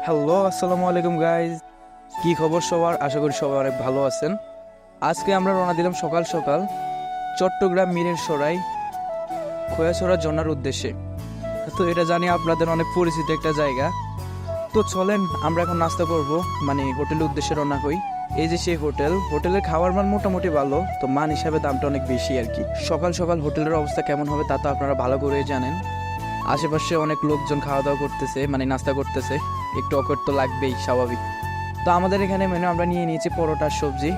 Hello, আসসালামু আলাইকুম guys. কি খবর সবার? আশা করি সবাই অনেক ভালো আছেন। আজকে আমরা রওনা দিলাম সকাল সকাল চট্টগ্রাম মিরের সরাই খোয়াছড়া ঝর্ণার উদ্দেশ্যে। তো এটা জানি আপনাদের অনেক পরিচিত একটা জায়গা। তো চলেন আমরা এখন নাস্তা করব, মানে হোটেলের উদ্দেশ্যে রওনা হই। এই যে সেই হোটেলের খাবার মান মোটামুটি ভালো, তো মান হিসাবে দামটা অনেক বেশি আর কি। সকাল সকাল হোটেলের অবস্থা কেমন হবে তা তো আপনারা ভালো করে জানেন। আশেপাশে অনেক লোকজন খাওয়া দাওয়া করতেছে, মানে নাস্তা করতেছে, একটু অকট তো লাগবেই, স্বাভাবিক। তো আমাদের এখানে মেনু আমরা নিয়ে নিয়েছি পরোটার সবজি।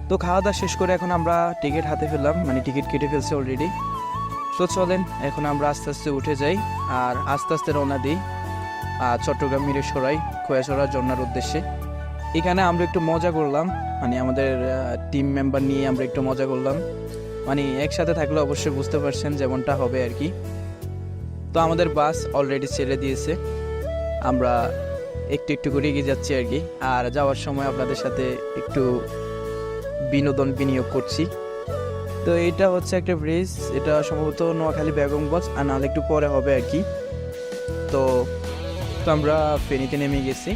তো খাওয়া দাওয়া শেষ করে এখন আমরা টিকিট হাতে ফেললাম, মানে টিকিট কেটে ফেলছি অলরেডি। তো চলেন এখন আমরা আস্তে আস্তে উঠে যাই আর আস্তে আস্তে রওনা দিই চট্টগ্রাম মিরের সরাই খোয়াছড়া ঝর্ণার উদ্দেশ্যে। এখানে আমরা একটু মজা করলাম, মানে আমাদের টিম মেম্বার নিয়ে আমরা একটু মজা করলাম। মানে একসাথে থাকলে অবশ্যই বুঝতে পারছেন যেমনটা হবে আর কি। তো আমাদের বাস অলরেডি ছেড়ে দিয়েছে, আমরা একটু একটু করে এগিয়ে যাচ্ছি আর কি। আর যাওয়ার সময় আপনাদের সাথে একটু বিনোদন বিনিয়োগ করছি। তো এটা হচ্ছে একটা ব্রিজ, এটা সম্ভবত নোয়াখালী বেগমগঞ্জ, আর নাহলে একটু পরে হবে আর কি। তো তো আমরা ফেনীতে নেমে গেছি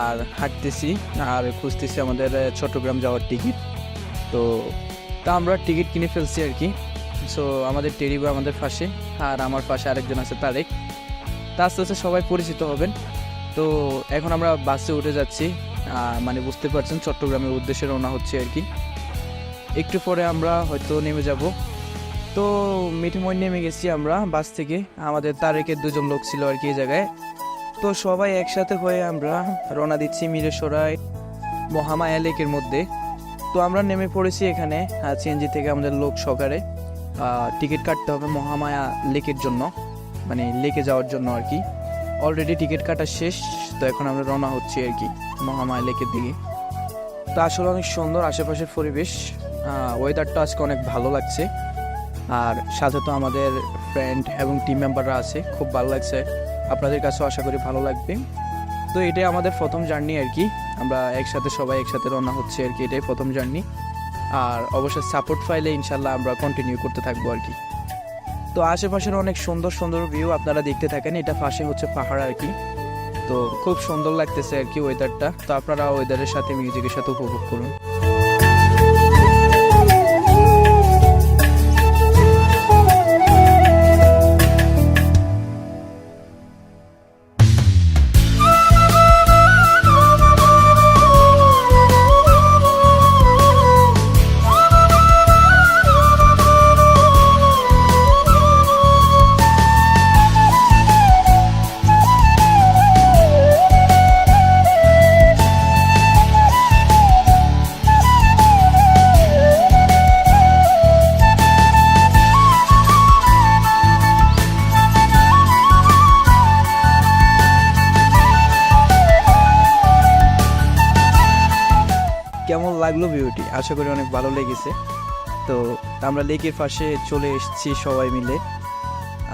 আর হাঁটতেছি আর খুঁজতেছি আমাদের চট্টগ্রাম যাওয়ার টিকিট। তো আমরা টিকিট কিনে ফেলছি আর কি। সো আমাদের টেরিবা আমাদের পাশে, আর আমার পাশে আরেকজন আছে তারেক। তা আস্তে আস্তে সবাই পরিচিত হবেন। তো এখন আমরা বাসে উঠে যাচ্ছি, মানে বুঝতে পারছেন চট্টগ্রামের উদ্দেশ্যে রওনা হচ্ছে আর কি। একটু পরে আমরা হয়তো নেমে যাব। তো মিঠিময় নেমে গেছি আমরা বাস থেকে, আমাদের তারেকের দুজন লোক ছিল আর কি এই জায়গায়। তো সবাই একসাথে হয়ে আমরা রওনা দিচ্ছি মিরের সরাই মহামায়া লেকের মধ্যে। তো আমরা নেমে পড়েছি এখানে সিএনজি থেকে আমাদের লোক সহকারে। টিকিট কাটতে হবে মহামায়া লেকের জন্য, মানে লেকে যাওয়ার জন্য আর কি। অলরেডি টিকিট কাটা শেষ, তো এখন আমরা রওনা হচ্ছি আর কি মহামায়া লেকের দিকে। তো আসলে অনেক সুন্দর আশেপাশের পরিবেশ, ওয়েদারটা আজকে অনেক ভালো লাগছে। আর সাথে তো আমাদের ফ্রেন্ড এবং টিম মেম্বাররা আছে, খুব ভালো লাগছে। আপনাদের কাছেও আশা করি ভালো লাগবে। তো এটাই আমাদের প্রথম জার্নি আর কি, আমরা সবাই একসাথে রওনা হচ্ছে আর কি, এটাই প্রথম জার্নি। আর অবশ্যই সাপোর্ট পাইলে ইনশাল্লাহ আমরা কন্টিনিউ করতে থাকবো আর কি। তো আশেপাশের অনেক সুন্দর সুন্দর ভিউ আপনারা দেখতে থাকেন। এটা পাশে হচ্ছে পাহাড় আর কি। তো খুব সুন্দর লাগতেছে আর কি ওয়েদারটা। তো আপনারা ওয়েদারের সাথে মিউজিকের সাথে উপভোগ করুন। কেমন লাগলো ভিউটি? আশা করি অনেক ভালো লেগেছে। তো আমরা লেকের পাশে চলে এসেছি সবাই মিলে।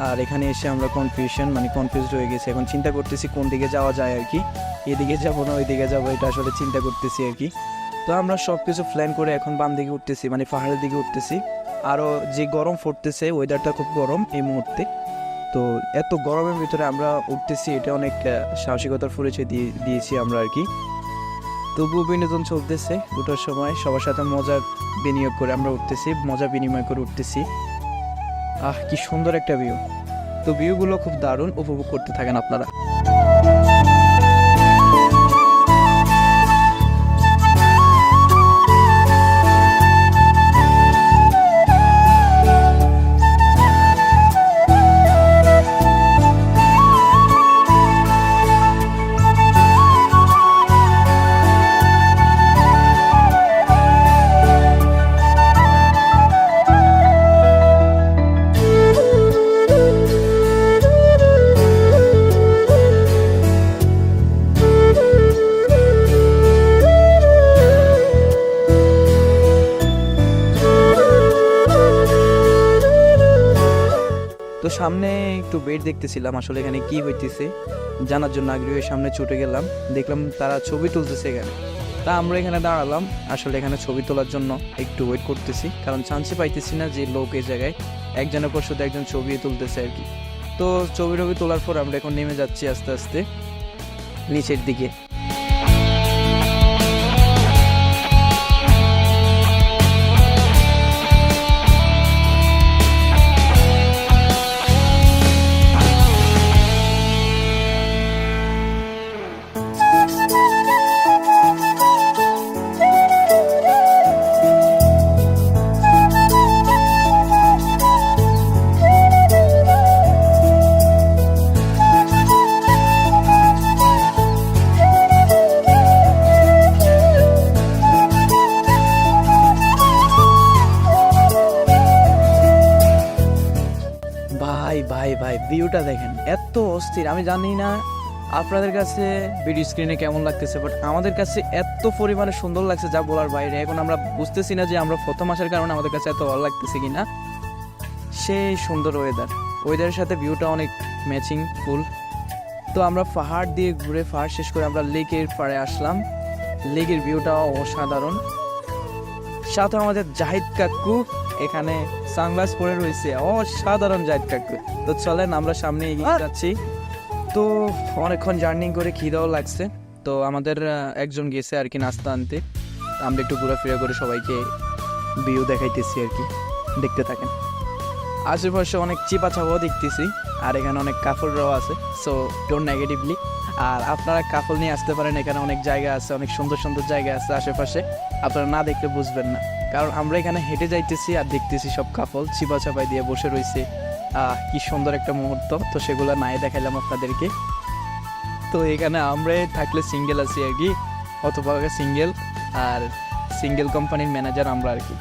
আর এখানে এসে আমরা কনফিউজড হয়ে গেছি। এখন চিন্তা করতেছি কোন দিকে যাওয়া যায় আর কি, এদিকে যাবো না ওইদিকে যাবো, এটা আসলে চিন্তা করতেছি আর কি। তো আমরা সব কিছু প্ল্যান করে এখন বাম দিকে উঠতেছি, মানে পাহাড়ের দিকে উঠতেছি। আরও যে গরম পড়তেছে, ওয়েদারটা খুব গরম এই মুহূর্তে। তো এত গরমের ভিতরে আমরা উঠতেছি, এটা অনেক সাহসিকতার পরিচয় দিয়েছি আমরা আর কি। তবুও বিনোদন চলতেছে, ওঠার সময় সবার সাথে মজা বিনিয়োগ করে আমরা উঠতেছি, মজা বিনিময় করে উঠতেছি। কি সুন্দর একটা ভিউ। তো ভিউগুলো খুব দারুণ, উপভোগ করতে থাকেন আপনারা। তো সামনে একটু বেড দেখতেছিলাম, আসলে এখানে কি হইতেছে জানার জন্য আগ্রহী সামনে ছুটে গেলাম। দেখলাম তারা ছবি তুলতেছে এখানে। তা আমরা এখানে দাঁড়ালাম, আসলে এখানে ছবি তোলার জন্য একটু ওয়েট করতেছি, কারণ চান্সই পাইতেছি না যে লোক এই জায়গায় একজনের পর শুধু একজন ছবি তুলতেছে আর কি। তো ছবি তোলার পর আমরা এখন নেমে যাচ্ছি আস্তে আস্তে। নিচের দিকে। ভাই ভাই ভাই ভিউটা দেখেন, এত অস্থির। আমি জানি না আপনাদের কাছে ভিডিও স্ক্রিনে কেমন লাগতেছে, বাট আমাদের কাছে এত পরিমাণে সুন্দর লাগছে যা বলার বাইরে। এখন আমরা বুঝতেছি না যে আমরা প্রথম আসার কারণে আমাদের কাছে এত ভালো লাগতেছে কিনা। সেই সুন্দর ওয়েদারের সাথে ভিউটা অনেক ম্যাচিং ফুল। তো আমরা পাহাড় দিয়ে ঘুরে পাহাড় শেষ করে আমরা লেকের পাড়ে আসলাম। লেকের ভিউটাও অসাধারণ। সাথে আমাদের জাহিদ কাকু এখানে সানগ্লাস পরে রয়েছে, অসাধারণ জাহিদ কাকু। তো চলেন আমরা সামনে এগিয়ে যাচ্ছি। তো অনেকক্ষণ জার্নি করে খিদাও লাগছে, তো আমাদের একজন গেছে আর কি নাস্তা আনতে। আমরা একটু ঘোরাফেরা করে সবাইকে ভিউ দেখাইতেছি আর কি, দেখতে থাকেন। আশেপাশে অনেক চিপা চাপাও দেখতেছি, আর এখানে অনেক কাপড়রাও আছে, সো ডোন্ট নেগেটিভলি। আর আপনারা কাপড় নিয়ে আসতে পারেন, এখানে অনেক জায়গা আছে, অনেক সুন্দর সুন্দর জায়গা আছে আশেপাশে, আপনারা না দেখলে বুঝবেন না। কারণ আমরা এখানে হেঁটে যাইতেছি আর দেখতেছি সব কাপড় চিপা চাপাই দিয়ে বসে রয়েছে। কি সুন্দর একটা মুহূর্ত, তো সেগুলো নাই দেখাইলাম আপনাদেরকে। তো এখানে আমরা থাকলে সিঙ্গেল আছি আর কি, অথবা সিঙ্গেল, আর সিঙ্গেল কোম্পানির ম্যানেজার আমরা আর কি।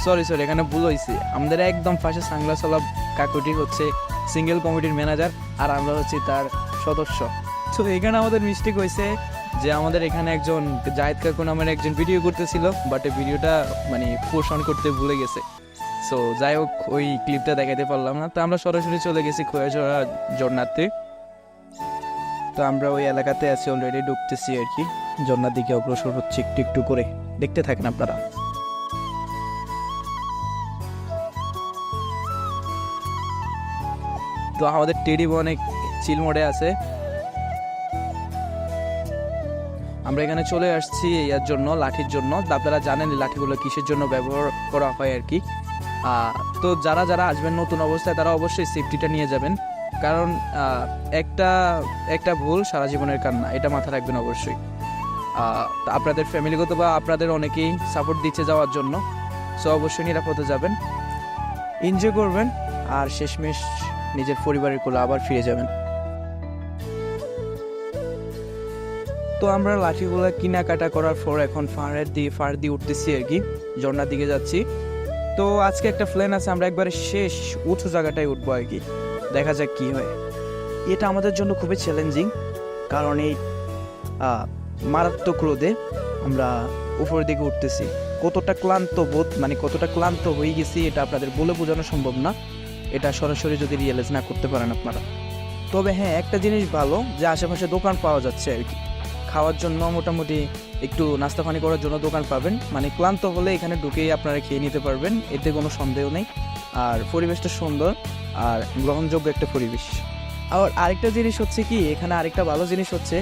সরি এখানে ভুল হয়েছে, আমাদের একদম পাশে সাংলাসলা কাকুটি হচ্ছে সিঙ্গেল কমিটির ম্যানেজার, আর আমরা হচ্ছি তার সদস্য। তো এখানে আমাদের মিস্টেক হয়েছে যে আমাদের এখানে একজন জাহিদ কাকু নামের একজন ভিডিও করতেছিল, বাট এই ভিডিওটা মানে পোষণ করতে ভুলে গেছে। সো যাই হোক, ওই ক্লিপটা দেখাতে পারলাম না। তো আমরা সরাসরি চলে গেছি খোয়াছড়া ঝর্ণাতে। তো আমরা ওই এলাকাতে আছি, অলরেডি ঢুকতেছি আর কি। ঝর্ণার দিকে অগ্রসর হচ্ছে একটু একটু করে, দেখতে থাকেন আপনারা। তো আমাদের টেডি অনেক চিল মোডে আছে। আমরা এখানে চলে আসছি এর জন্য, লাঠির জন্য। আপনারা জানেন লাঠিগুলো কিসের জন্য ব্যবহার করা হয় আর কি। তো যারা যারা আসবেন নতুন অবস্থায় তারা অবশ্যই সেফটিটা নিয়ে যাবেন, কারণ একটা ভুল সারা জীবনের কান্না, এটা মাথায় রাখবেন অবশ্যই। আপনাদের ফ্যামিলিগত বা আপনাদের অনেকেই সাপোর্ট দিচ্ছে যাওয়ার জন্য, সো অবশ্যই নিরাপদে যাবেন, এনজয় করবেন, আর শেষমেশ নিজের পরিবারের কোলে আবার ফিরে যাবেন। তো আমরা লাঠিগুলো কেনাকাটা করার পর এখন ফাড় দিয়ে উঠতেছি আর কি, ঝর্ণার দিকে যাচ্ছি। তো আজকে একটা প্ল্যান আছে, আমরা একবারে শেষ উঁচু জায়গাটায় উঠবো আর কি, দেখা যাক কি হয়। এটা আমাদের জন্য খুবই চ্যালেঞ্জিং, কারণ এই মারাত্মক রোদে আমরা উপরের দিকে উঠতেছি। কতটা ক্লান্ত হয়ে গেছি এটা আপনাদের বলে বোঝানো সম্ভব না, এটা সরাসরি যদি রিয়েলাইজ না করতে পারেন আপনারা। তবে হ্যাঁ, একটা জিনিস ভালো যে আশেপাশে দোকান পাওয়া যাচ্ছে আর কি, খাওয়ার জন্য মোটামুটি একটু নাস্তা পানি করার জন্য দোকান পাবেন। মানে ক্লান্ত হলে এখানে ঢুকেই আপনারা খেয়ে নিতে পারবেন, এতে কোনো সন্দেহ নেই। আর পরিবেশটা সুন্দর আর গ্রহণযোগ্য একটা পরিবেশ। আর আরেকটা জিনিস হচ্ছে কি, এখানে আরেকটা ভালো জিনিস হচ্ছে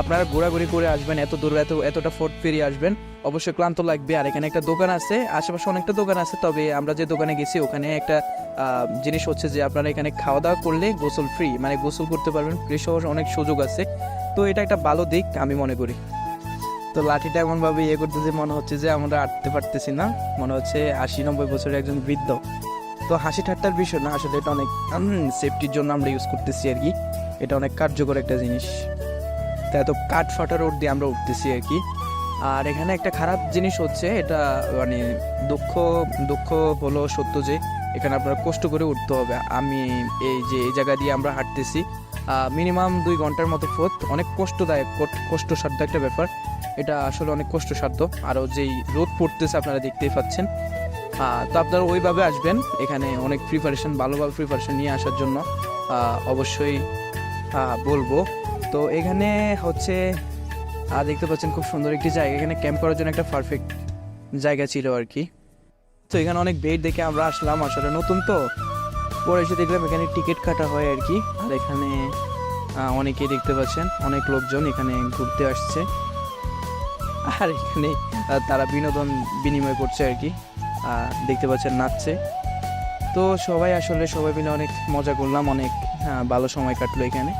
আপনারা ঘোরাঘুরি করে আসবেন, এত দূর এতটা ফোর্ট পেরিয়ে আসবেন, অবশ্যই ক্লান্ত লাগবে। আর এখানে একটা দোকান আছে, আশেপাশে অনেকটা দোকান আছে, তবে আমরা যে দোকানে গেছি ওখানে একটা জিনিস হচ্ছে যে আপনারা এখানে খাওয়া দাওয়া করলে গোসল ফ্রি, মানে গোসল করতে পারবেন, ফ্রেশ হওয়ার অনেক সুযোগ আছে। তো এটা একটা ভালো দিক আমি মনে করি। তো লাঠিটা এমনভাবে করতেছে মনে হচ্ছে যে আমরা আটতে পারতেছি না, মনে হচ্ছে 80-90 বছরের একজন বৃদ্ধ। তো হাসি ঠাট্টার বিষয় না, আসলে এটা অনেক সেফটির জন্য আমরা ইউজ করতেছি আর কি, এটা অনেক কার্যকর একটা জিনিস। তাই এত কাঠ ফাটা রোড দিয়ে আমরা উঠতেছি আর কি। আর এখানে একটা খারাপ জিনিস হচ্ছে, এটা মানে দুঃখ হলো সত্য যে এখানে আপনারা কষ্ট করে উঠতে হবে। আমি এই জায়গা দিয়ে আমরা হাঁটতেছি মিনিমাম 2 ঘন্টার মতো পথ, অনেক কষ্টসাধ্য একটা ব্যাপার, এটা আসলে অনেক কষ্টসাধ্য। আরও যেই রোদ পড়তেছে আপনারা দেখতেই পাচ্ছেন। তো আপনারা ওইভাবে আসবেন, এখানে অনেক ভালোভাবে প্রিপারেশন নিয়ে আসার জন্য অবশ্যই বলবো। তো এখানে হচ্ছে দেখতে পাচ্ছেন খুব সুন্দর একটি জায়গা, এখানে ক্যাম্প করার জন্য একটা পারফেক্ট জায়গা ছিল আর কি। তো এখানে অনেক বেড দেখে আমরা আসলাম, আসলে নতুন তো পরে এসে দেখলাম এখানে টিকিট কাটা হয় আর কি। আর এখানে অনেকেই দেখতে পাচ্ছেন, অনেক লোকজন এখানে ঘুরতে আসছে, আর এখানে তারা বিনোদন বিনিময় করছে আর কি। দেখতে পাচ্ছেন নাচছে। তো সবাই মিলে অনেক মজা করলাম, অনেক ভালো সময় কাটলো এখানে।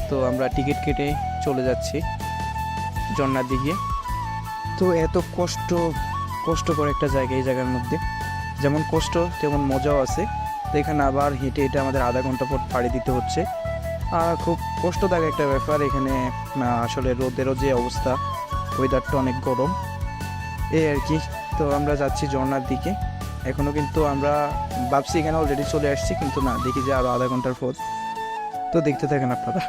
তো আমরা টিকিট কেটে চলে যাচ্ছি ঝর্ণার দিকে। তো এত কষ্টকর একটা জায়গা, এই জায়গার মধ্যে যেমন কষ্ট তেমন মজাও আছে। তো এখানে আবার হেঁটে হেঁটে আমাদের আধা ঘন্টা পর পাড়ি দিতে হচ্ছে। খুব কষ্টদায়ক একটা ব্যাপার এখানে। আসলে রোদেরও যে অবস্থা, ওয়েদারটা অনেক গরম, এই আর কি। তো আমরা যাচ্ছি ঝর্ণার দিকে। এখনও কিন্তু আমরা ভাবছি এখানে অলরেডি চলে আসছি, কিন্তু না, দেখি যে আরও আধা ঘন্টার পর। তো দেখতে থাকেন আপনারা।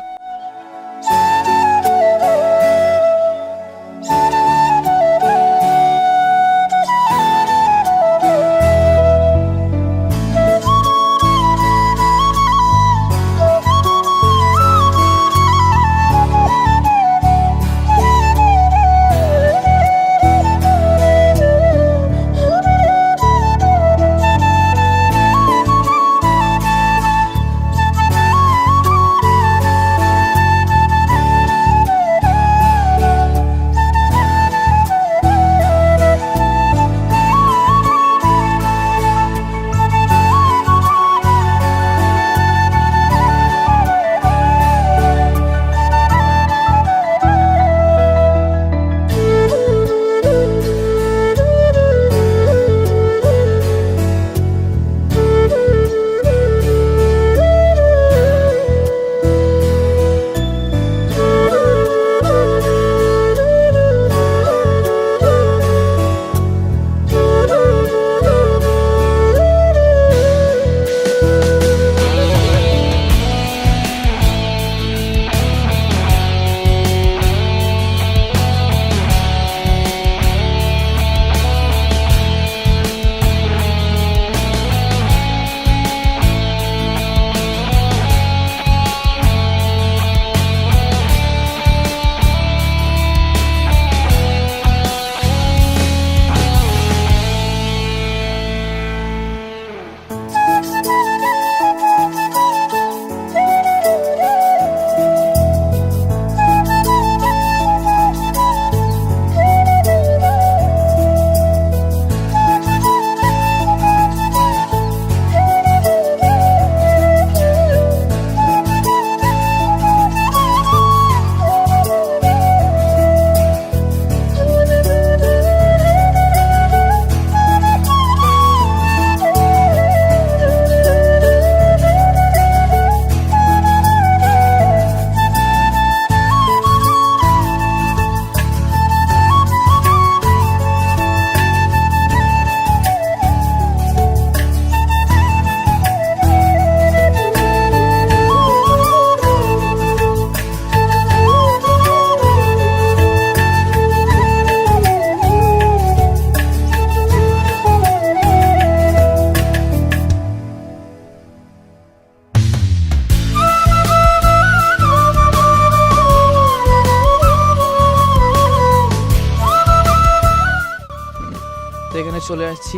এখানে চলে আসছি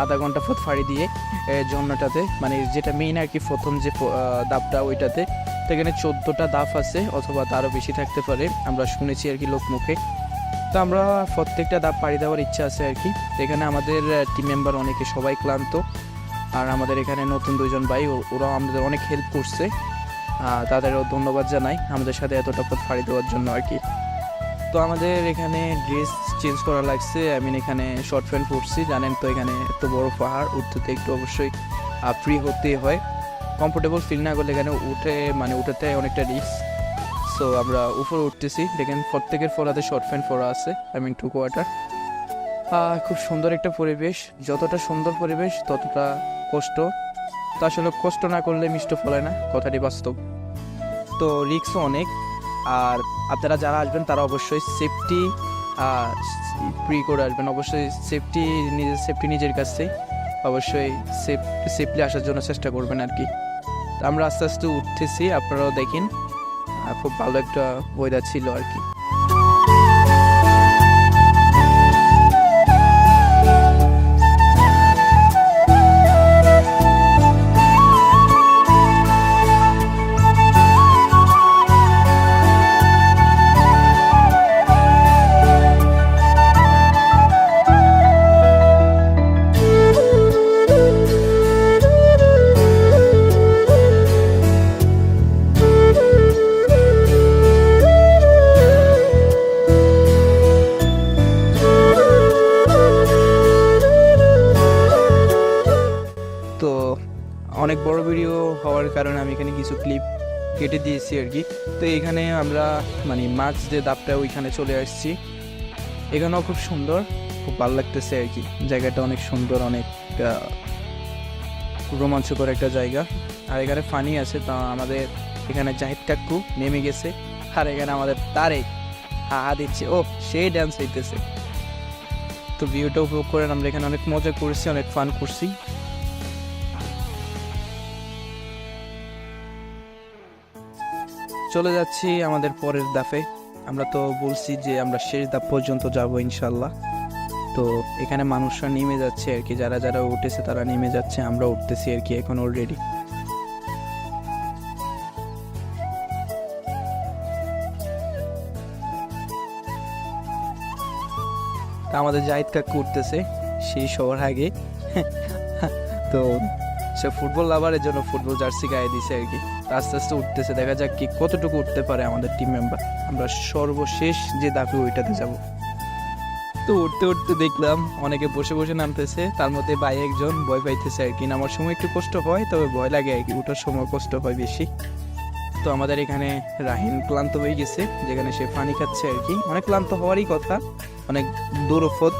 আধা ঘন্টা পথ ফাড়ি দিয়ে ঝর্ণাটাতে, মানে যেটা মেইন আর কি, প্রথম যে ধাপটা ওইটাতে। তো এখানে 14টা ধাপ আছে, অথবা তারও বেশি থাকতে পারে, আমরা শুনেছি আর কি লোক মুখে। তো আমরা প্রত্যেকটা ধাপ পাড়ি দেওয়ার ইচ্ছা আছে আর কি। এখানে আমাদের টিম মেম্বার অনেকে সবাই ক্লান্ত, আর আমাদের এখানে নতুন 2জন ভাই, ওরাও আমাদের অনেক হেল্প করছে, তাদেরও ধন্যবাদ জানাই আমাদের সাথে এতটা পথ ফাড়ি দেওয়ার জন্য আর কি। তো আমাদের এখানে ড্রেস চেঞ্জ করা লাগছে, এখানে শর্ট প্যান্ট পরছি। জানেন তো এখানে এত বড় পাহাড়, উঠতে একটু অবশ্যই ফ্রি হতেই হয়। কমফোর্টেবল ফিল না করলে এখানে উঠাতে অনেকটা রিস্ক। সো আমরা উপরে উঠতেছি, দেখেন প্রত্যেকের ফোরাতে শর্ট প্যান্ট পরা আছে, 2 কোয়ার্টার। খুব সুন্দর একটা পরিবেশ, যতটা সুন্দর পরিবেশ ততটা কষ্ট। তো আসলে কষ্ট না করলে মিষ্ট ফলায় না, কথাটি বাস্তব। তো রিস্কও অনেক, আর আপনারা যারা আসবেন তারা অবশ্যই সেফটি প্রি করে আসবেন। অবশ্যই সেফটি নিজের কাছে, অবশ্যই সেফলি আসার জন্য চেষ্টা করবেন আর কি। তো আমরা আস্তে আস্তে উঠতেছি, আপনারাও দেখেন, খুব ভালো একটা ওয়েদার ছিল আর কি। বড় ভিডিও হওয়ার কারণে আমি এখানে কিছু ক্লিপ কেটে দিয়েছি আর কি। তো এখানে আমরা মানে মাছ যে দাপটা ওইখানে চলে আসছি। এখানেও খুব সুন্দর, খুব ভালো লাগতেছে আর কি। জায়গাটা অনেক সুন্দর, অনেক রোমাঞ্চকর একটা জায়গা। আর এখানে ফানি আছে। তা আমাদের এখানে জাহিদ কাকু নেমে গেছে, আর এখানে আমাদের তারেক হা দিচ্ছে, ও সেই ড্যান্স হইতেছে। তো ভিউটা উপভোগ করেন। আমরা এখানে অনেক মজা করছি, অনেক ফান করছি। চলে যাচ্ছি আমাদের পরের ধাপে। আমরা তো বলছি যে আমরা শেষ ধাপ পর্যন্ত যাব ইনশাল্লাহ। তো এখানে মানুষরা নেমে যাচ্ছে আর কি, যারা যারা উঠেছে তারা নেমে যাচ্ছে, আমরা উঠতেছি আর কি এখন অলরেডি। তা আমাদের জাহিদ কাকু উঠতেছে সেই সবার আগে। তো সে ফুটবল লাভারের জন্য ফুটবল জার্সি গায়ে দিছে আর কি। আস্তে আস্তে উঠতেছে, দেখা যাক কি কতটুকু উঠতে পারে আমাদের টিম মেম্বার। আমরা সর্বশেষ যে ধাপে ওইটাতে যাব। তো উঠতে উঠতে দেখলাম অনেকে বসে বসে নামতেছে, তার মধ্যে ভাই একজন ভয় পাইতেছে আর কি। নামার সময় একটু কষ্ট হয়, তবে ভয় লাগে আর কি, উঠার সময় কষ্ট হয় বেশি। তো আমাদের এখানে রাহিন ক্লান্ত হয়ে গেছে, যেখানে সে পানি খাচ্ছে আর কি। অনেক ক্লান্ত হওয়ারই কথা, অনেক দূর পথ,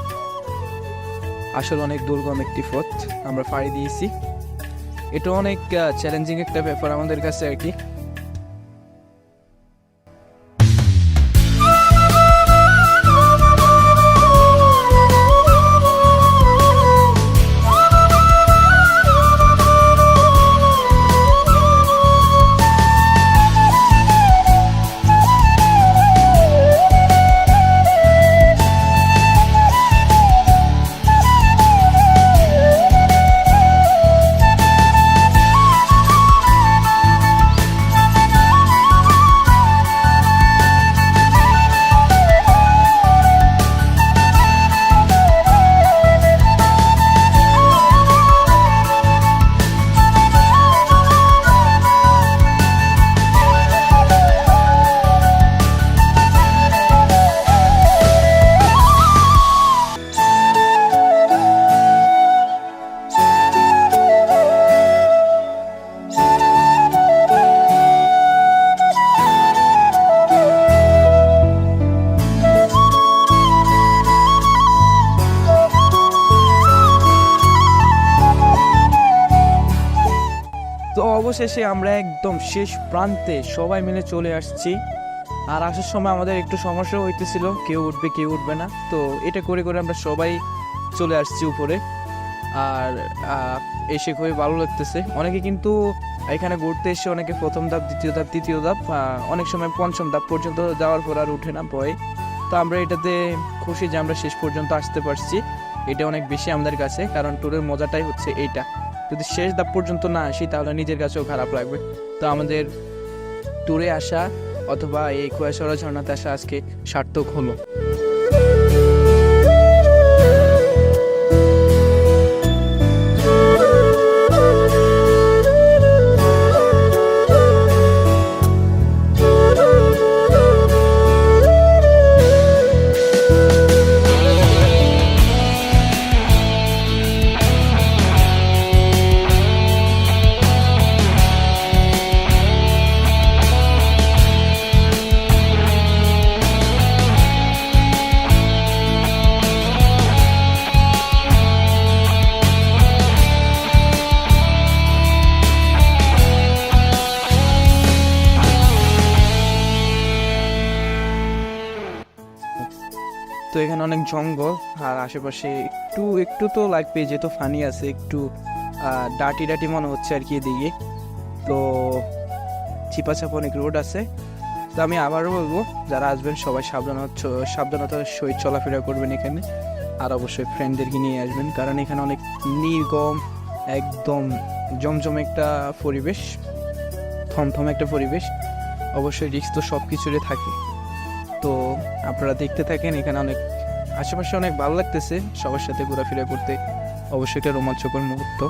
আসলে অনেক দুর্গম একটি পথ আমরা পাড়ি দিয়েছি। এটা অনেক চ্যালেঞ্জিং একটা ব্যাপার আমাদের কাছে আর কি। তো অবশেষে আমরা একদম শেষ প্রান্তে সবাই মিলে চলে আসছি। আর আসার সময় আমাদের একটু সমস্যা হইতেছিল, কেউ উঠবে কেউ উঠবে না। তো এটা করে করে আমরা সবাই চলে আসছি উপরে। আর এসে খুবই ভালো লাগতেছে। অনেকে কিন্তু এখানে ঘুরতে এসে অনেকে প্রথম ধাপ, দ্বিতীয় ধাপ, তৃতীয় ধাপ, অনেক সময় পঞ্চম ধাপ পর্যন্ত যাওয়ার পর আর উঠে না, ভয়। তো আমরা এটাতে খুশি যে আমরা শেষ পর্যন্ত আসতে পারছি। এটা অনেক বেশি আমাদের কাছে, কারণ ট্যুরের মজাটাই হচ্ছে এইটা। যদি শেষ ধাপ পর্যন্ত না আসি তাহলে নিজের কাছেও খারাপ লাগবে। তো আমাদের ট্যুরে আসা অথবা এই খোয়াছড়া ঝর্ণাতে আসা আজকে সার্থক হলো। তো এখানে অনেক জঙ্গল, আর আশেপাশে একটু একটু তো লাগবে, যেহেতু ফানি আছে, একটু ডাটি ডাটি মনে হচ্ছে আর কি এদিকে। তো চিপাচাপা অনেক রোড আছে। তো আমি আবারও বলবো, যারা আসবেন সবাই সাবধানতার সহিত চলাফেরা করবেন এখানে। আর অবশ্যই ফ্রেন্ডদেরকে নিয়ে আসবেন, কারণ এখানে অনেক নির্গম, একদম জমজম একটা পরিবেশ, থমথম একটা পরিবেশ। অবশ্যই রিস্ক তো সব কিছুরই থাকে। তো আপনারা দেখতে থাকেন, এখানে অনেক আশেপাশে অনেক ভালো লাগতেছে সবার সাথে ঘোরাফেরা করতে। অবশ্যই একটা রোমাঞ্চকর মুহূর্ত।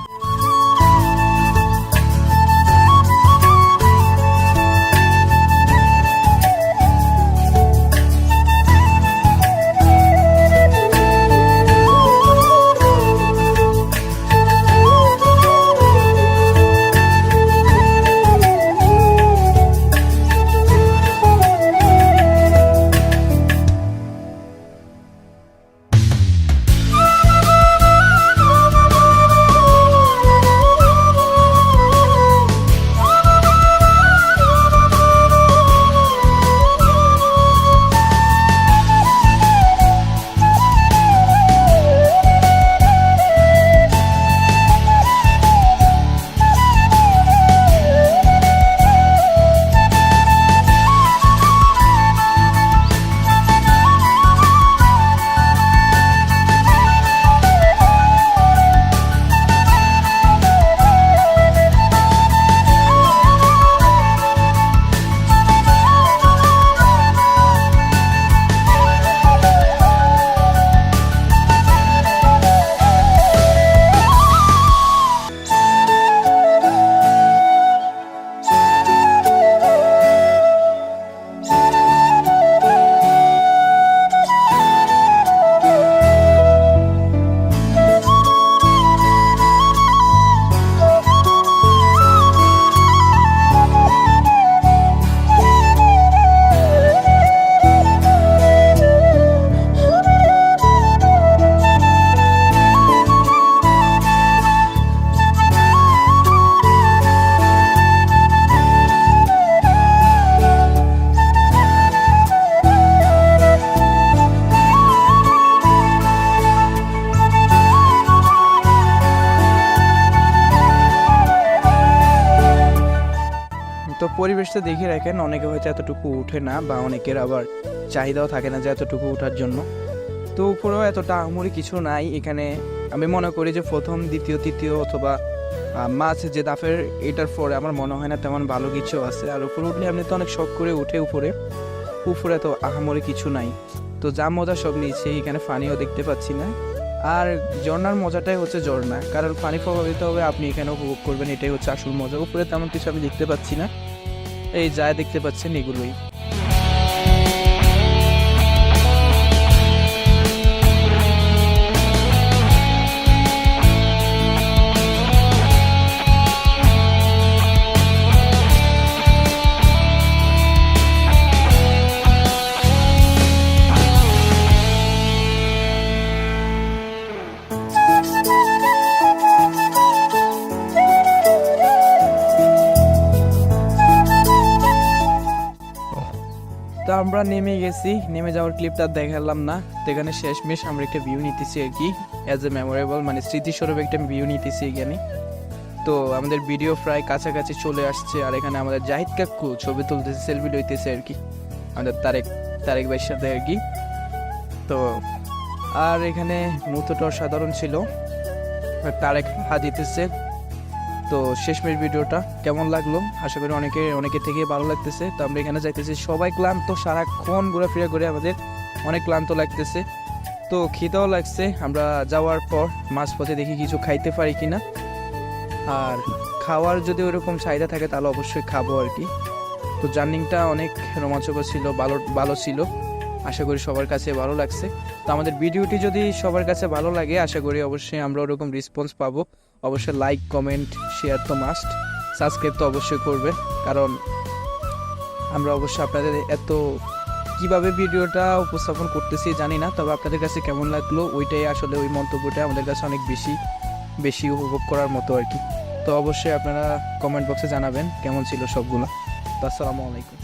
পরিবেশটা দেখে রাখেন, অনেকে হয়তো এতটুকু উঠে না বা অনেকের আবার চাহিদাও থাকে না যে এতটুকু ওঠার জন্য। তো উপরেও এতটা আহামরি কিছু নাই এখানে। আমি মনে করি যে প্রথম দ্বিতীয় তৃতীয় অথবা মাছ যে দাফের এটার পরে আমার মনে হয় না তেমন ভালো কিছু আছে। আর উপরে উঠলে আপনি তো অনেক শখ করে উঠে উপরে তো আহামরি কিছু নাই। তো যা মজা সব নিয়েছে, এখানে পানিও দেখতে পাচ্ছি না। আর ঝর্ণার মজাটাই হচ্ছে ঝর্ণা, কারণ পানি প্রভাবিত হবে, আপনি এখানে উপভোগ করবেন, এটাই হচ্ছে আসল মজা। উপরে তেমন কিছু আমি দেখতে পাচ্ছি না, এই যা দেখতে পাচ্ছেন এগুলোই। তো আমরা নেমে গেছি, নেমে যাওয়ার ক্লিপটা দেখালাম না। তো এখানে শেষমেশ আমরা একটা ভিউ নিতেছি আর কি, অ্যাজ এ মেমোরেবল, মানে স্মৃতিস্বরূপ একটা ভিউ নিতেছি এখানে। তো আমাদের ভিডিও প্রায় কাছাকাছি চলে আসছে। আর এখানে আমাদের জাহিদ কাকু ছবি তুলতেছে, সেলফি লইতেছে আর কি, আমাদের তারেক ভাইয়ের সাথে আর কি। তো আর এখানে মুহূর্তটা সাধারণ ছিল, তারেক হাজিতেছে। তো শেষমেশ ভিডিওটা কেমন লাগলো, আশা করি অনেকে থেকে ভালো লাগতেছে। তো আমরা এখানে যাইতেছি, সবাই ক্লান্ত, সারাক্ষণ ঘোরাফেরা করে আমাদের অনেক ক্লান্ত লাগতেছে। তো খিদেও লাগছে। আমরা যাওয়ার পর মাঝপথে দেখি কিছু খাইতে পারি কিনা, আর খাওয়ার যদি ওইরকম চাহিদা থাকে তাহলে অবশ্যই খাবো আর কি। তো জার্নিংটা অনেক রোমাঞ্চকর ছিল, ভালো ছিল, আশা করি সবার কাছে ভালো লাগছে। তো আমাদের ভিডিওটি যদি সবার কাছে ভালো লাগে, আশা করি অবশ্যই আমরা ওরকম রেসপন্স পাবো। অবশ্যই লাইক, কমেন্ট, শেয়ার তো মাস্ট, সাবস্ক্রাইব তো অবশ্যই করবে, কারণ আমরা অবশ্যই আপনাদের এত কিভাবে ভিডিওটা উপস্থাপন করতেছি জানি না, তবে আপনাদের কাছে কেমন লাগলো ওইটাই আসলে, ওই মন্তব্যটা আমাদের কাছে অনেক বেশি উপভোগ করার মতো আর কি। তো অবশ্যই আপনারা কমেন্ট বক্সে জানাবেন কেমন ছিল সবগুলো। তো আসসালামু আলাইকুম।